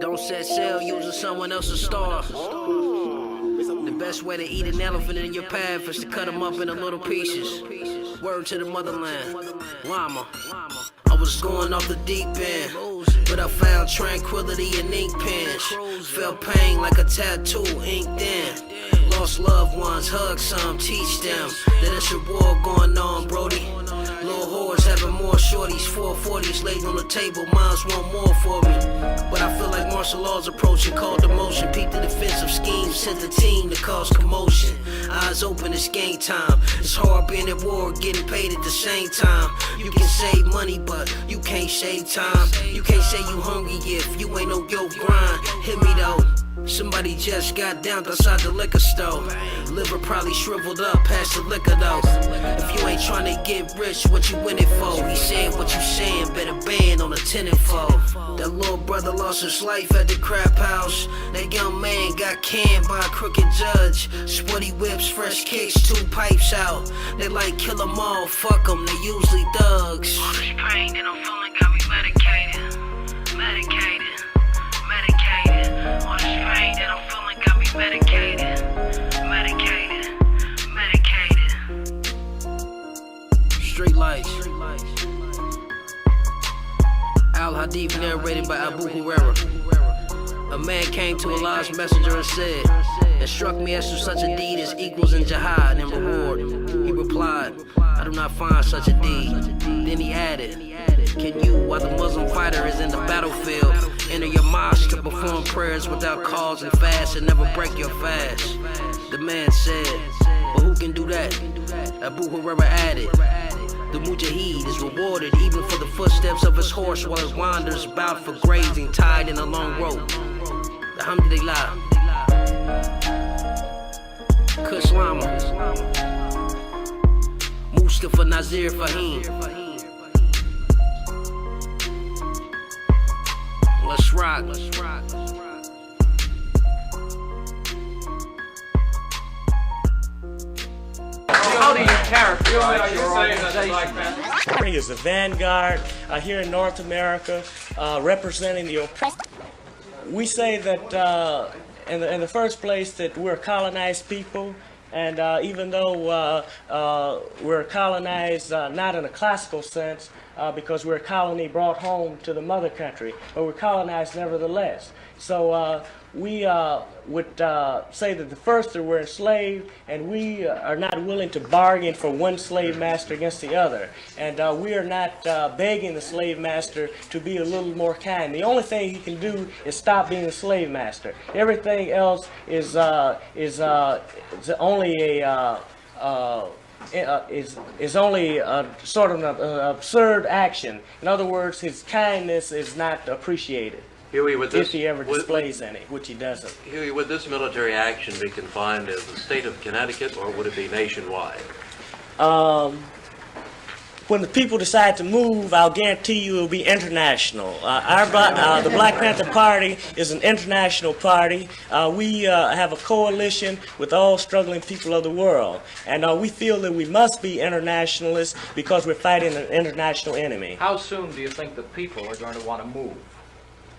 Don't set sail using someone else's star. The best way to eat an elephant in your path is to cut him up into little pieces. Word to the motherland, llama. I was going off the deep end, but I found tranquility in ink pens. Felt pain like a tattoo inked in. Lost loved ones, hug some, teach them that it's a war going on, Brody. Little whores having more shorties, 440s laid on the table, mines want more for me. But I feel like martial law's approaching, called the motion, peep the defensive scheme, sent the team to cause commotion. Eyes open, it's game time. It's hard being at war, getting paid at the same time. You can save money, but you can't save time. You can't say you hungry if you ain't on your grind. Hit me though. Somebody just got down outside the liquor store. Liver probably shriveled up past the liquor though. If you ain't tryna get rich, what you in it for? He said what you saying, better ban on the tenant foe. That little brother lost his life at the crap house. That young man got canned by a crooked judge. Sweaty whips, fresh kicks, 2 pipes out. They like kill 'em all, fuck 'em, they usually thugs. All this pain that I'm feeling got me medicated. Medicated. Medicated. All this pain that I'm feeling got me medicated. Medicated. Medicated. Street lights. Al Hadith narrated by Abu Hurairah. A man came to Allah's messenger and said, "It struck me as to such a deed as equals in jihad and reward." He replied, "I do not find such a deed." Then he added, "Can you, while the Muslim fighter is in the battlefield, enter your mosque to perform prayers without cause and fast and never break your fast?" The man said, "But who can do that?" Abu Hurairah added, "The mujahid is rewarded even for the footsteps of his horse while it wanders about for grazing tied in a long rope." Alhamdulillah. Kush Lama. Mustafa Nazir Fahim. Let's rock. How do you characterize your organization? Is the vanguard here in North America, representing the oppressed. We say that in the first place that we're a colonized people, and even though we're colonized not in a classical sense, because we're a colony brought home to the mother country, but we're colonized nevertheless. So we would say that the first that we're enslaved, and we are not willing to bargain for one slave master against the other. And we are not begging the slave master to be a little more kind. The only thing he can do is stop being a slave master. Everything else is only a is only a sort of an absurd action. In other words, his kindness is not appreciated. Huey, If he ever displays any, which he doesn't. Huey, would this military action be confined to the state of Connecticut, or would it be nationwide? When the people decide to move, I'll guarantee you it will be international. The Black Panther Party is an international party. We have a coalition with all struggling people of the world. And we feel that we must be internationalists because we're fighting an international enemy. How soon do you think the people are going to want to move?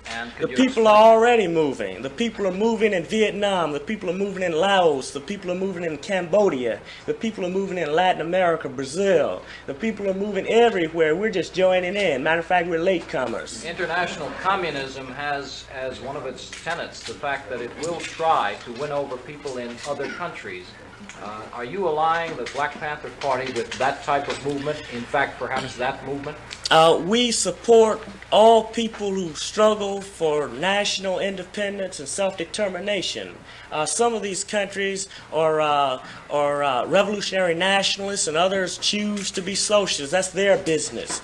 And the people are already moving. The people are moving in Vietnam. The people are moving in Laos. The people are moving in Cambodia. The people are moving in Latin America, Brazil. The people are moving everywhere. We're just joining in. Matter of fact, we're latecomers. International communism has as one of its tenets the fact that it will try to win over people in other countries. Are you allying the Black Panther Party with that type of movement? In fact, perhaps that movement? We support all people who struggle for national independence and self-determination. Some of these countries are revolutionary nationalists, and others choose to be socialists. That's their business.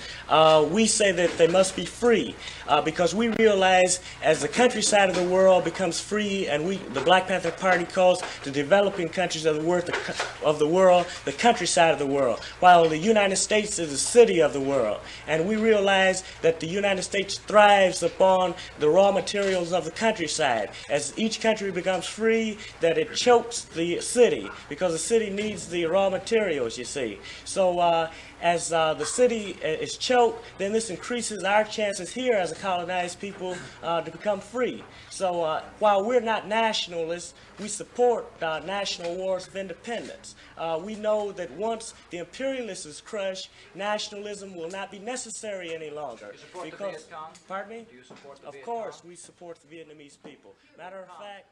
We say that they must be free because we realize as the countryside of the world becomes free, and the Black Panther Party calls the developing countries of the world the countryside of the world, while the United States is the city of the world. And we realize that the United States thrives upon the raw materials of the countryside. As each country becomes free, that it chokes the city, because the city needs the raw materials, you see. So as the city is choked, then this increases our chances here as a colonized people to become free. So while we're not nationalists, we support national wars of independence. We know that once the imperialists is crushed, nationalism will not be necessary any longer. You support the Viet Cong? Pardon me? Do you support the Of Viet course, Cong? we support the Vietnamese people. Matter of fact,